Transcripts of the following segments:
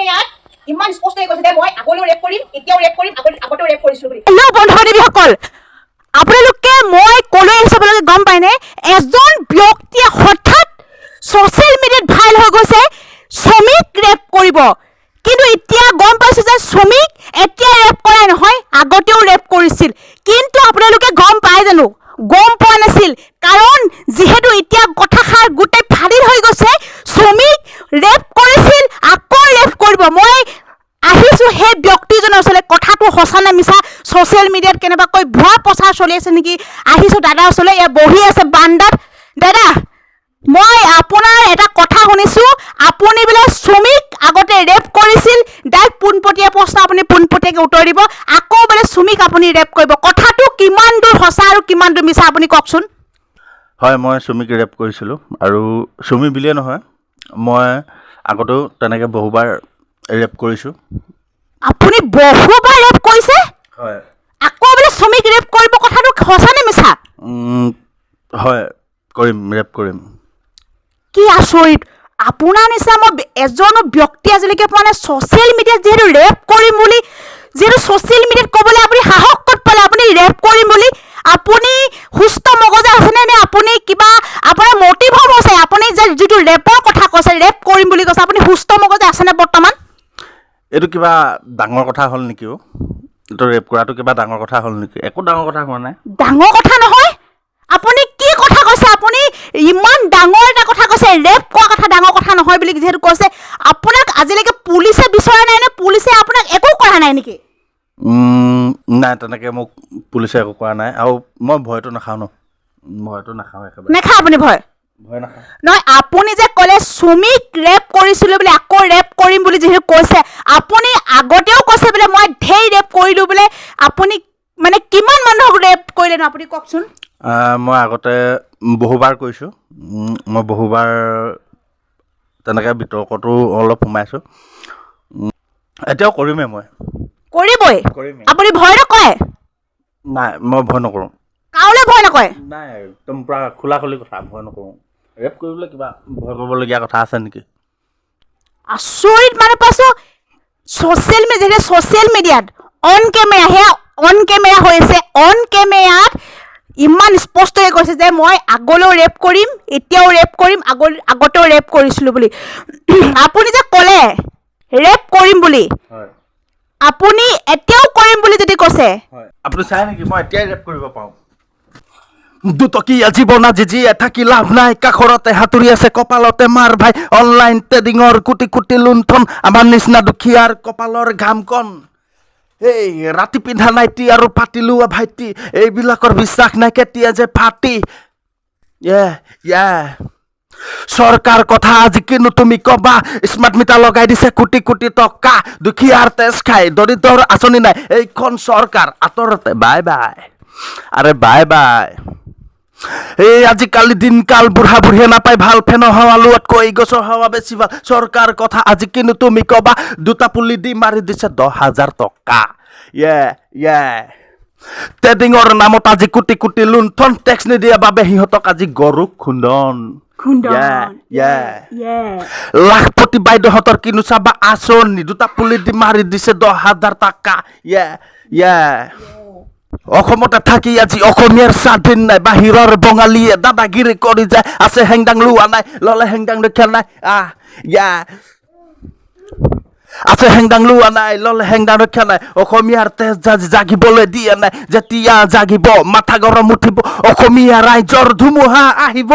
ইয়াত ইমান স্পষ্টকৈ কৈছে যে মই আগলৈও ৰেপ কৰিম, এতিয়াও ৰেপ কৰিম, আগতেও ৰেপ কৰিছিলো বুলি। হেল্ল' বন্ধু-বান্ধৱীসকল, আপোনালোকে মই ক'লৈ আহিছোঁ আপোনালোকে গম পায়নে? এজন ব্যক্তিয়ে হঠাৎ ছ'চিয়েল মিডিয়াত ভাইৰেল হৈ গৈছে শ্ৰমিক ৰেপ কৰিব, কিন্তু এতিয়া গম পাইছোঁ যে শ্ৰমিক এতিয়া ৰেপ কৰাই নহয়, আগতেও ৰেপ কৰিছিল। কিন্তু আপোনালোকে গম পায় জানো? গম পোৱা নাছিল, কাৰণ যিহেতু এতিয়া কথাষাৰ গোটেই ভাইৰেল হৈ গৈছে, শ্ৰমিক ৰেপ কৰিছিল আকৌ ৰেপ কৰিব। মই আহিছোঁ সেই ব্যক্তিজনৰ ওচৰলৈ, কথাটো সঁচা নে মিছা ছ'চিয়েল মিডিয়াত কেনেবাকৈ ভুৱা প্ৰচাৰ চলি আছে নেকি। আহিছোঁ দাদাৰ ওচৰলৈ, এয়া বহি আছে বান্দাত। দাদা, মই আপোনাৰ এটা কথা শুনিছোঁ, আপুনি বোলে শ্ৰমিক আগতে ৰেপ কৰিছিল। ডাইৰেক্ট পোনপটীয়া প্ৰশ্ন আপুনি পোনপটীয়াকৈ উত্তৰ দিব। আকৌ বোলে শ্ৰমিক আপুনি ৰেপ কৰিব, কথাটো কিমান দূৰ সঁচা আৰু কিমান দূৰ মিছা আপুনি কওকচোন। হয়, মই শ্ৰমিক ৰেপ কৰিছিলোঁ, আৰু শ্ৰমিক বুলিয়ে নহয়, মই আগতেও তেনেকৈ বহুবাৰ ৰেপ কৰিছোঁ। আপুনি বহুবাৰ ৰেপ কৰিছে? হয়। আকৌ বোলে শ্ৰমিক ৰেপ কৰিব, কথাটো সঁচা নে মিছা? হয়, কৰিম, ৰেপ কৰিম। কি আচৰিত! আপোনাৰ নিচিনা মই এজনো ব্যক্তি আজিলৈকে পোৱা নাই ছ'চিয়েল মিডিয়াত যিহেতু ৰেপ কৰিম বুলি, যিহেতু ছ'চিয়েল মিডিয়াত ক'বলৈ আপুনি সাহস ক'ত পালে আপুনি ৰেপ কৰিম বুলি? আপুনি সুস্থ মগজে আছেনে, নে আপুনি কিবা আপোনাৰ মটিভ হৈছে? আপুনি যে যিটো ৰেপৰ কথা কৈছে, ৰেপ কৰিম বুলি কৈছে, আপুনি সুস্থ মগজে আছেনে বৰ্তমান? এইটো কিবা ডাঙৰ কথা হ'ল নেকি? এইটো ৰেপ কৰাটো কিবা ডাঙৰ কথা হ'ল নেকি? একো ডাঙৰ কথা হোৱা নাই। ডাঙৰ কথা নহয়। আপুনি কি কথা কৈছে? আপুনি ইমান ডাঙৰ এটা কথা কৈছে, ৰেপ কৰা কথা ডাঙৰ কথা নহয় বুলি যিহেতু কৈছে, আপোনাক আজিলৈকে পুলিচে বিচৰা নাই নে? পুলিচে আপোনাক একো কৰা নাই নেকি? নাই, তেনেকৈ মোক পুলিচে একো কৰা নাই, আৰু মই ভয়টো নাখাওঁ ন, ভয়টো নাখাওঁ একেবাৰে। নেখায় আপুনি ভয়? ভয় নাখাওঁ। নহয়, আপুনি যে ক'লে শ্ৰমিক ৰেপ কৰিছিলোঁ বুলি, আকৌ ৰেপ কৰিম বুলি যিহেতু কৈছে, আপুনি আগতেও কৈছে বোলে মই ঢেৰ ৰেপ কৰিলোঁ বোলে, আপুনি মানে কিমান মানুহক ৰেপ কৰিলেনো আপুনি কওকচোন? মই আগতে বহুবাৰ কৰিছোঁ, মই বহুবাৰ তেনেকৈ বিতৰ্কতো অলপ সোমাইছোঁ, এতিয়াও কৰিমেই, মই কৰিবই। কৰিমেই। আপুনি ভয় নকৰে? নাই, মই ভয় নকৰোঁ। কাৰোলৈ ভয় নকৰে? নাই, একদম পূৰা খোলা খুলি কথা, ভয় নকৰোঁ। ৰেপ কৰিবলৈ কিবা ভয় কৰিবলগীয়া কথা আছে নেকি? আচৰিত মানুহ পাইছোঁ। ছ'চিয়েল মিডিয়াত অন কেমেৰা, সেয়া অন কেমেৰা হৈ আছে, অন কেমেৰাত ইমান স্পষ্টকৈ কৈছে যে মই আগলৈও ৰেপ কৰিম, এতিয়াও ৰেপ কৰিম, আগতেও ৰেপ কৰিছিলোঁ বুলি। আপুনি যে ক'লে ৰেপ কৰিম বুলি, হয়, আপুনি এতিয়াও কৰিম বুলি যদি কৈছে, হয়, আপুনি চাই নেকি মই এতিয়াই ৰেপ কৰিব পাৰোঁ? দুটকীয়া জীৱন আজি জীয়াই থাকি লাভ নাই, কাষৰতে সাঁতুৰি আছে কপালতে মাৰ ভাই, অনলাইন ট্ৰেডিঙৰ কোটি কোটি লুণ্ঠন, আমাৰ নিচিনা দুখীয়াৰ কপালৰ ঘামকণ। এই ৰাতি পিন্ধা নাইটি আৰু পাতি লোৱা ভাইটি, এইবিলাকৰ বিশ্বাস নাই কেতিয়া যে ফাটি। চৰকাৰ কথা আজি কিনো তুমি কবা, স্মাৰ্ট মিটাৰ লগাই দিছে কোটি কোটি টকা, দুখীয়াৰ তেজ খাই, দৰিদ্ৰৰ আঁচনি নাই, এইখন চৰকাৰ আঁতৰতে বাই বাই, আৰে বাই বাই। এই আজিকালি দিনকাল বুঢ়া বুঢ়ীয়ে নাপায় ভাল, ফেনৰ হাৱা লোৱাতকৈ গছৰ হাৱা বেছি ভাল, চৰকাৰ কথা আজি কিনো তুমি কবা, দুটা পুলি দি মাৰি দিছে 10,000 টকা। ট্ৰেডিঙৰ নামত আজি কোটি কোটি লুণ্ঠন, টেক্স নিদিয়া বাবে সিহঁতক আজি গৰু খুন্দন। লাখপতি বাইদেউহঁতৰ কিনো চাবা আঁচনি, দুটা পুলি দি মাৰি দিছে 10,000 টকা। অসমতে থাকি আজি অসমীয়াৰ স্বাধীন নাই, বাহিৰৰ বঙালীয়ে দাদাগিৰি কৰি যায়, আছে হেংদাং লোৱা নাই, ললে হেংদাং ৰক্ষা নাই, আছে হেংদাং লোৱা নাই, ললে হেংদাং ৰক্ষা নাই, অসমীয়াৰ তেজ জাগিবলৈ দিয়া নাই, যেতিয়া জাগিব মাথা গৰম উঠিব, অসমীয়া ৰাইজৰ ধুমুহা আহিব,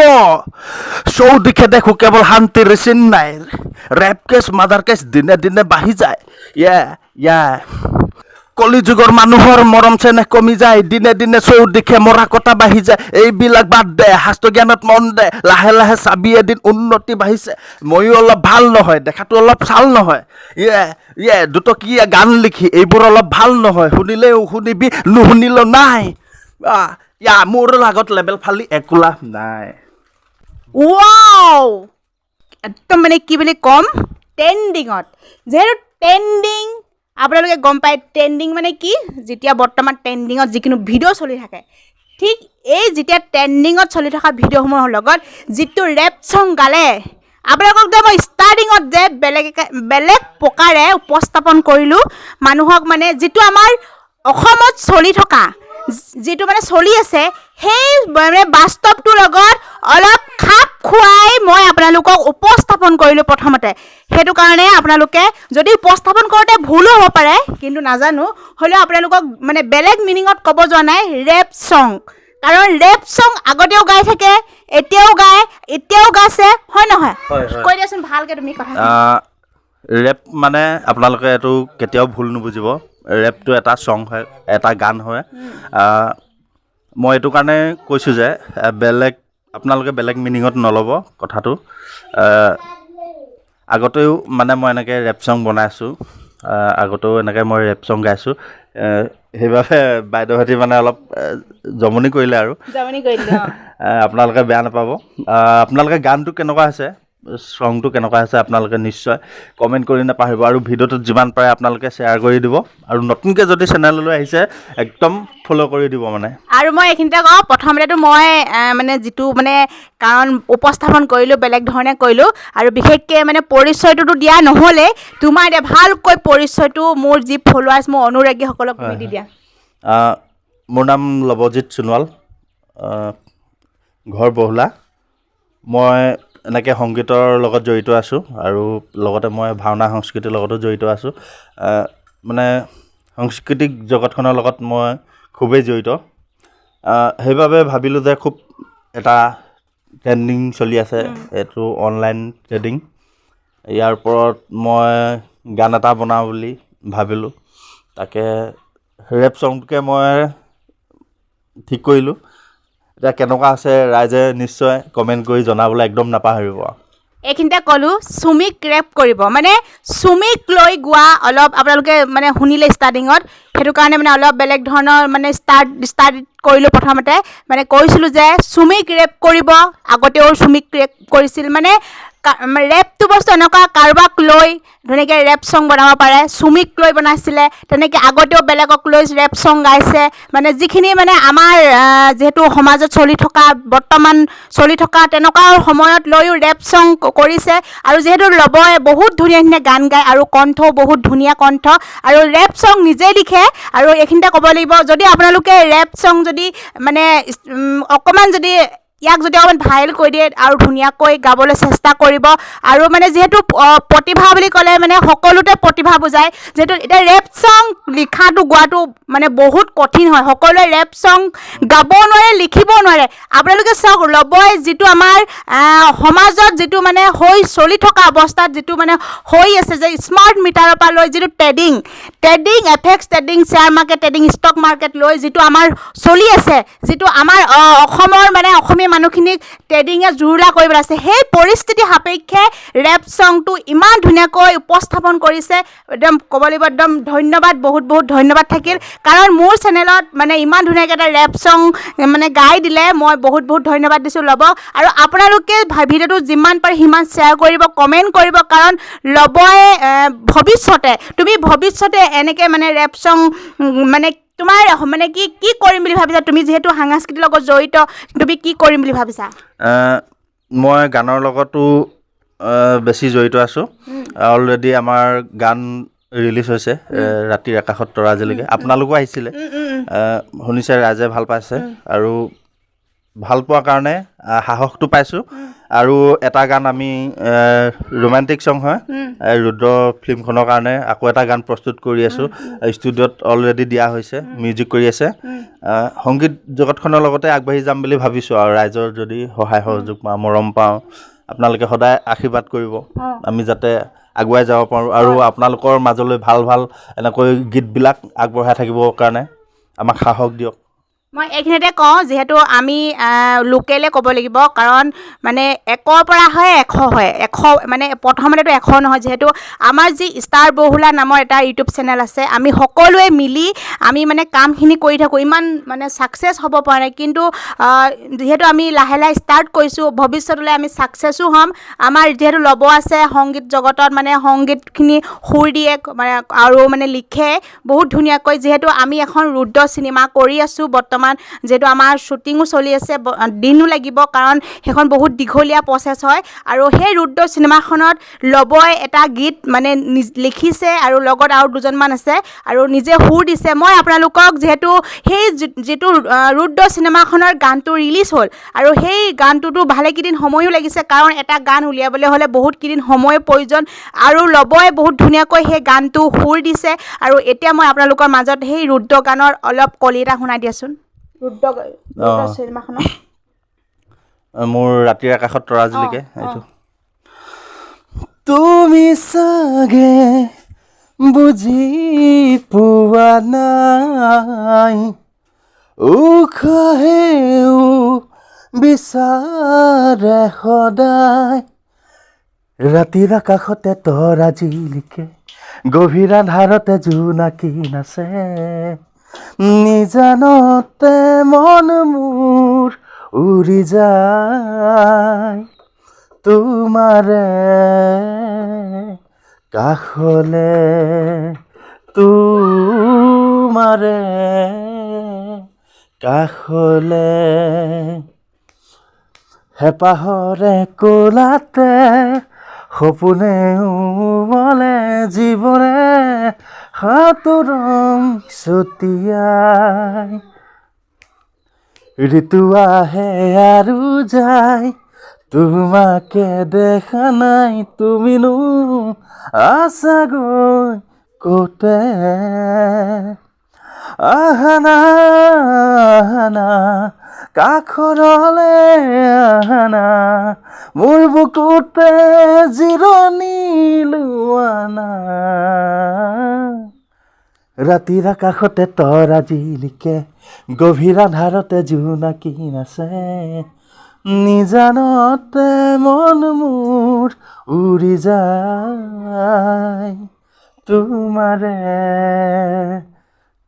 চৌদিশে দেখো কেৱল শান্তিৰ চিন নাই, ৰেপ কেছ মাৰ্ডাৰ কেছ দিনে দিনে বাঢ়ি যায়। কলি যুগৰ মানুহৰ মৰম চেনেহ কমি যায়, দিনে দিনে চৌদিশে মৰা কটা বাঢ়ি যায়, এইবিলাক বাদ দে, শাস্ত্ৰ জ্ঞানত মন দে, লাহে লাহে চাবি এদিন উন্নতি বাঢ়িছে, ময়ো অলপ ভাল নহয়, দেখাটো অলপ চাল নহয়, দুটকীয়া গান লিখি এইবোৰ অলপ ভাল নহয়, শুনিলেও শুনিবি, নুশুনিলেও নাই, মোৰ আগত লেবেল ফালি একো লাভ নাই। ৱাও, একদম মানে কি বুলি ক'ম, ট্ৰেণ্ডিঙত, যিহেতু ট্ৰেণ্ডিং আপোনালোকে গম পায়, ট্ৰেণ্ডিং মানে কি, যেতিয়া বৰ্তমান ট্ৰেণ্ডিঙত যিকোনো ভিডিঅ' চলি থাকে, ঠিক এই যেতিয়া ট্ৰেণ্ডিঙত চলি থকা ভিডিঅ'সমূহৰ লগত যিটো ৰেপ ছং গালে আপোনালোকক মই ষ্টাৰ্টিঙত যে বেলেগ প্ৰকাৰে উপস্থাপন কৰিলোঁ মানুহক মানে যিটো আমাৰ অসমত চলি থকা যিটো মানে চলি আছে সেই মানে বাস্তৱটোৰ লগত অলপ খাপ খুৱাই মই আপোনালোকক উপস্থাপন কৰিলোঁ প্ৰথমতে সেইটো কাৰণে আপোনালোকে যদি উপস্থাপন কৰোঁতে ভুলো হ'ব পাৰে কিন্তু নাজানো হ'লেও আপোনালোকক মানে বেলেগ মিনিঙত ক'ব যোৱা নাই ৰেপ ছং কাৰণ ৰেপ ছং আগতেও গাই থাকে এতিয়াও গাইছে হয় নহয় কৈ দিয়াচোন ভালকৈ তুমি কথা ৰেপ মানে আপোনালোকে এইটো কেতিয়াও ভুল নুবুজিব ৰেপটো এটা ছং হয় এটা গান হয় মই এইটো কাৰণে কৈছোঁ যে আপোনালোকে বেলেগ মিনিঙত নল'ব কথাটো আগতেও মানে মই এনেকৈ ৰেপ ছং বনাই আছোঁ আগতেও এনেকৈ মই ৰেপ ছং গাইছোঁ সেইবাবে বাইদেউহঁতে মানে অলপ জমনি কৰিলে আৰু আপোনালোকে বেয়া নাপাব আপোনালোকে গানটো কেনেকুৱা হৈছে ছংটো কেনেকুৱা হৈছে আপোনালোকে নিশ্চয় কমেণ্ট কৰি নাপাহৰিব আৰু ভিডিঅ'টোত যিমান পাৰে আপোনালোকে শ্বেয়াৰ কৰি দিব আৰু নতুনকৈ যদি চেনেললৈ আহিছে একদম ফ'ল' কৰি দিব মানে আৰু মই এইখিনিতে কওঁ প্ৰথমতেতো মই মানে যিটো মানে কাৰণ উপস্থাপন কৰিলোঁ বেলেগ ধৰণে কৰিলোঁ আৰু বিশেষকৈ মানে পৰিচয়টোতো দিয়া নহ'লে তোমাৰ এতিয়া ভালকৈ পৰিচয়টো মোৰ যি ফলোৱাৰ্ছ মোৰ অনুৰাগীসকলক তুমি দি দিয়া মোৰ নাম লৱজিত সোণোৱাল ঘৰ বহুলা মই এনেকৈ সংগীতৰ লগত জড়িত আছোঁ আৰু লগতে মই ভাওনা সংস্কৃতিৰ লগতো জড়িত আছোঁ মানে সাংস্কৃতিক জগতখনৰ লগত মই খুবেই জড়িত সেইবাবে ভাবিলোঁ যে খুব এটা ট্ৰেণ্ডিং চলি আছে এইটো অনলাইন ট্ৰেডিং ইয়াৰ ওপৰত মই গান এটা বনাওঁ বুলি ভাবিলোঁ তাকে ৰেপ ছংটোকে মই ঠিক কৰিলোঁ এতিয়া কেনেকুৱা আছে ৰাইজে নিশ্চয় কমেণ্ট কৰি জনাবলৈ একদম নাপাহৰিব এইখিনিতে ক'লোঁ চুমিক ৰেপ কৰিব মানে চুমিক লৈ গোৱা অলপ আপোনালোকে মানে শুনিলে ষ্টাৰ্টিঙত সেইটো কাৰণে মানে অলপ বেলেগ ধৰণৰ মানে ষ্টাৰ্ট কৰিলোঁ প্ৰথমতে মানে কৈছিলোঁ যে চুমিক ৰেপ কৰিব আগতেও চুমিক ৰেপ কৰিছিল মানে ৰেপটো বস্তু এনেকুৱা কাৰোবাক লৈ ধুনীয়াকৈ ৰেপ ছং বনাব পাৰে চুমিক লৈ বনাইছিলে তেনেকৈ আগতেও বেলেগক লৈ ৰেপ ছং গাইছে মানে যিখিনি মানে আমাৰ যিহেতু সমাজত চলি থকা বৰ্তমান চলি থকা তেনেকুৱা সময়ত লৈও ৰেপ ছং কৰিছে আৰু যিহেতু লবই বহুত ধুনীয়া ধুনীয়া গান গায় আৰু কণ্ঠও বহুত ধুনীয়া কণ্ঠ আৰু ৰেপ ছং নিজে লিখে আৰু এইখিনিতে ক'ব লাগিব যদি আপোনালোকে ৰেপ ছং যদি মানে অকণমান যদি ইয়াক যদি অকণমান ভাইৰেল কৰি দিয়ে আৰু ধুনীয়াকৈ গাবলৈ চেষ্টা কৰিব আৰু মানে যিহেতু প্ৰতিভা বুলি ক'লে মানে সকলোতে প্ৰতিভা বুজায় যিহেতু এতিয়া ৰেপ ছং লিখাটো গোৱাটো মানে বহুত কঠিন হয় সকলোৱে ৰেপ ছং গাব নোৱাৰে লিখিব নোৱাৰে আপোনালোকে চাওক ল'বই যিটো আমাৰ সমাজত যিটো মানে হৈ চলি থকা অৱস্থাত যিটো মানে হৈ আছে যে স্মাৰ্ট মিটাৰৰ পৰা লৈ যিটো trading FX trading share market trading stock market লৈ যিটো আমাৰ চলি আছে যিটো আমাৰ অসমৰ মানে অসমীয়া মানুহখিনিক ট্ৰেডিঙে জুৰুলা কৰি পেলাইছে সেই পৰিস্থিতি সাপেক্ষে ৰেপ ছংটো ইমান ধুনীয়াকৈ উপস্থাপন কৰিছে একদম ক'ব লাগিব একদম ধন্যবাদ বহুত ধন্যবাদ থাকিল কাৰণ মোৰ চেনেলত মানে ইমান ধুনীয়াকৈ এটা ৰেপ ছং মানে গাই দিলে মই বহুত ধন্যবাদ দিছোঁ ল'ব আৰু আপোনালোকে ভিডিঅ'টো যিমান পাৰে সিমান শ্বেয়াৰ কৰিব কমেণ্ট কৰিব কাৰণ ল'বই ভৱিষ্যতে এনেকৈ মানে ৰেপ ছং মানে তোমাৰ মানে কি কৰিম বুলি ভাবিছা তুমি যিহেতু সাংস্কৃতিৰ লগত জড়িত তুমি কি কৰিম বুলি ভাবিছা মই গানৰ লগতো বেছি জড়িত আছোঁ অলৰেডি আমাৰ গান ৰিলিজ হৈছে ৰাতিৰ আকাশত তৰা আজিলৈকে আপোনালোকো আহিছিলে শুনিছে ৰাইজে ভাল পাইছে আৰু ভাল পোৱাৰ কাৰণে সাহসটো পাইছোঁ আৰু এটা গান আমি ৰোমান্টিক ছং হয় ৰুদ্ৰ ফিল্মখনৰ কাৰণে আকৌ এটা গান প্ৰস্তুত কৰি আছোঁ ষ্টুডিঅ'ত অলৰেডি দিয়া হৈছে মিউজিক কৰি আছে সংগীত জগতখনৰ লগতে আগবাঢ়ি যাম বুলি ভাবিছোঁ আৰু ৰাইজৰ যদি সহায় সহযোগ পাওঁ মৰম পাওঁ আপোনালোকে সদায় আশীৰ্বাদ কৰিব আমি যাতে আগুৱাই যাব পাৰোঁ আৰু আপোনালোকৰ মাজলৈ ভাল এনেকৈ গীতবিলাক আগবঢ়াই থাকিবৰ কাৰণে আমাক সাহস দিয়ক মই এইখিনিতে কওঁ যিহেতু আমি লোকেলে ক'ব লাগিব কাৰণ মানে 1ৰ পৰা হয় 100 হয় 100 মানে প্ৰথমতেতো 100 নহয় যিহেতু আমাৰ যি ষ্টাৰ বহুলা নামৰ এটা ইউটিউব চেনেল আছে আমি সকলোৱে মিলি আমি মানে কামখিনি কৰি থাকোঁ ইমান মানে ছাকচেছ হ'ব পৰা নাই কিন্তু যিহেতু আমি লাহে ষ্টাৰ্ট কৰিছোঁ ভৱিষ্যতলৈ আমি ছাকচেছো হ'ম আমাৰ যিহেতু ল'ব আছে সংগীত জগতত মানে সংগীতখিনি সুৰ দিয়ে মানে আৰু মানে লিখে বহুত ধুনীয়াকৈ যিহেতু আমি এখন ৰুদ্ৰ চিনেমা কৰি আছোঁ বৰ্তমান বৰ্তমান যিহেতু আমাৰ শ্বুটিঙো চলি আছে দিনো লাগিব কাৰণ সেইখন বহুত দীঘলীয়া প্ৰচেছ হয় আৰু সেই ৰুদ্ৰ চিনেমাখনত লবই এটা গীত মানে লিখিছে আৰু লগত আৰু দুজনমান আছে আৰু নিজে সুৰ দিছে মই আপোনালোকক যিহেতু সেই যিটো ৰুদ্ৰ চিনেমাখনৰ গানটো ৰিলিজ হ'ল আৰু সেই গানটোতো ভালেকেইদিন সময়ো লাগিছে কাৰণ এটা গান উলিয়াবলৈ হ'লে বহুতকেইদিন সময়ৰ প্ৰয়োজন আৰু লবই বহুত ধুনীয়াকৈ সেই গানটো সুৰ দিছে আৰু এতিয়া মই আপোনালোকৰ মাজত সেই ৰুদ্ৰ গানৰ অলপ কলি এটা শুনাই দিয়াচোন ৰুদ্ৰ চিনেমাখনৰ মোৰ ৰাতিৰ আকাশত তৰাজুলিকে এইটো তুমি চাগে বুজি পোৱা নাই উশাহেও বিচাৰে সদায় ৰাতিৰ আকাশতে তৰাজিলিকে গভীৰ আন্ধাৰতে জোনাকী নাচে নিজানতে মন মোৰ উৰি যায় তোমাৰে কাষলে তোমাৰে কাষলে হেপাহৰে কোলাতে সপোনে উমলে জীৱনে সাঁতোৰং ছটিয়াই ঋতু আহে আৰু যায় তোমাকে দেখা নাই তুমিনো আছাগৈ কোতে আহানা আহানা কাষৰলে আহানা মোৰ বুকুতে জিৰণি লোৱানা ৰাতিৰ আকাশতে তৰাজিলিকে গভীৰ আন্ধাৰতে জোনাকী নাচে নিজানতে মন মোৰ উৰি যায় তোমাৰে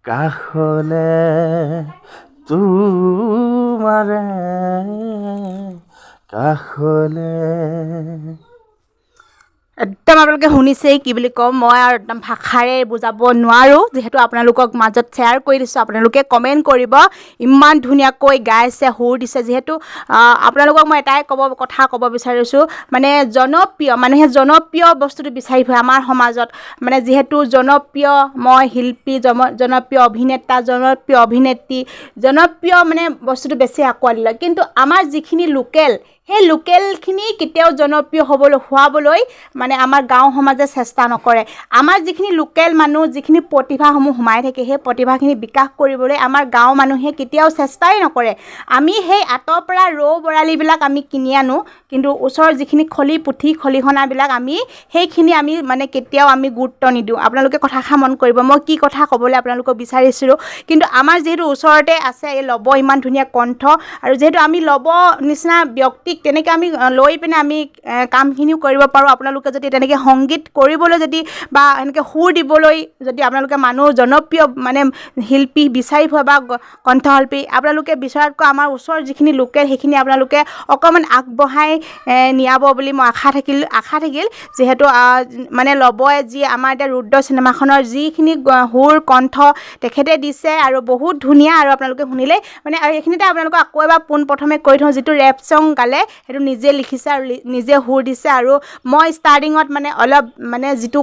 কাষলে তোমাৰে কাষলে একদম আপোনালোকে শুনিছেই কি বুলি ক'ম মই আৰু একদম ভাষাৰে বুজাব নোৱাৰোঁ যিহেতু আপোনালোকক মাজত শ্বেয়াৰ কৰি দিছোঁ আপোনালোকে কমেণ্ট কৰিব ইমান ধুনীয়াকৈ গাইছে সুৰ দিছে যিহেতু আপোনালোকক মই এটাই কথা ক'ব বিচাৰিছোঁ মানে মানুহে জনপ্ৰিয় বস্তুটো বিচাৰি ফুৰে আমাৰ সমাজত মানে যিহেতু জনপ্ৰিয় মই শিল্পী জনপ্ৰিয় অভিনেতা জনপ্ৰিয় অভিনেত্ৰী জনপ্ৰিয় মানে বস্তুটো বেছি আঁকোৱালি লয় কিন্তু আমাৰ যিখিনি লোকেল সেই লোকেলখিনি কেতিয়াও জনপ্ৰিয় হোৱাবলৈ মানে আমাৰ গাঁও সমাজে চেষ্টা নকৰে আমাৰ যিখিনি লোকেল মানুহ যিখিনি প্ৰতিভাসমূহ সোমাই থাকে সেই প্ৰতিভাখিনি বিকাশ কৰিবলৈ আমাৰ গাঁও মানুহে কেতিয়াও চেষ্টাই নকৰে আমি সেই আঁতৰ পৰা ৰৌ বৰালিবিলাক আমি কিনি আনো কিন্তু ওচৰৰ যিখিনি পুঠি খলিহনাবিলাক সেইখিনি আমি মানে কেতিয়াও আমি গুৰুত্ব নিদিওঁ আপোনালোকে কথাষাৰ মন কৰিব মই কি কথা ক'বলৈ আপোনালোকক বিচাৰিছিলোঁ কিন্তু আমাৰ যিহেতু ওচৰতে আছে এই লব ইমান ধুনীয়া কণ্ঠ আৰু যিহেতু আমি লব নিচিনা ব্যক্তিক তেনেকৈ আমি লৈ পিনে আমি কামখিনিও কৰিব পাৰোঁ আপোনালোকে যদি তেনেকৈ সংগীত কৰিবলৈ যদি বা এনেকৈ সুৰ দিবলৈ যদি আপোনালোকে মানুহ জনপ্ৰিয় মানে শিল্পী বিচাৰি ফুৰে বা কণ্ঠশিল্পী আপোনালোকে বিচৰাতকৈ আমাৰ ওচৰৰ যিখিনি লোকেল সেইখিনি আপোনালোকে অকণমান আগবঢ়াই নিয়াব বুলি মই আশা থাকিল যিহেতু মানে লবই যি আমাৰ এতিয়া ৰুদ্ৰ চিনেমাখনৰ যিখিনি সুৰ কণ্ঠ তেখেতে দিছে আৰু বহুত ধুনীয়া আৰু আপোনালোকে শুনিলে মানে আৰু এইখিনিতে আপোনালোকক আকৌ এবাৰ পোনপ্ৰথমে কৈ থওঁ যিটো ৰেপ ছং গালে সেইটো নিজে লিখিছে আৰু নিজে সুৰ দিছে আৰু মই ষ্টাৰ্টিঙত মানে অলপ মানে যিটো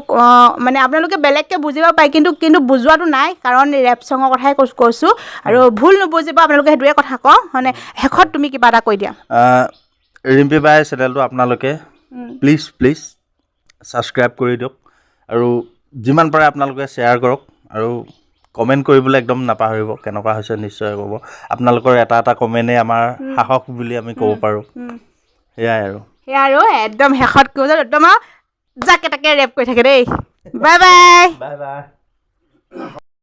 মানে আপোনালোকে বেলেগকৈ বুজিব পাৰে কিন্তু বুজোৱাটো নাই কাৰণ ৰেপ ছঙৰ কথাই কৈছোঁ আৰু ভুল নুবুজিব আপোনালোকে সেইটোৱে কথা কওঁ মানে শেষত তুমি কিবা এটা কৈ দিয়া ৰিম্পী বাই চেনেলটো আপোনালোকে প্লিজ ছাবস্ক্ৰাইব কৰি দিয়ক আৰু যিমান পাৰে আপোনালোকে শ্বেয়াৰ কৰক আৰু কমেণ্ট কৰিবলৈ একদম নাপাহৰিব কেনেকুৱা হৈছে নিশ্চয় ক'ব আপোনালোকৰ এটা কমেণ্টে আমাৰ সাহস বুলি আমি ক'ব পাৰোঁ সেয়াই আৰু একদম শেষত কৈ একদম যাকে তাকে ৰেপ কৰি থাকে দেই বাই বাই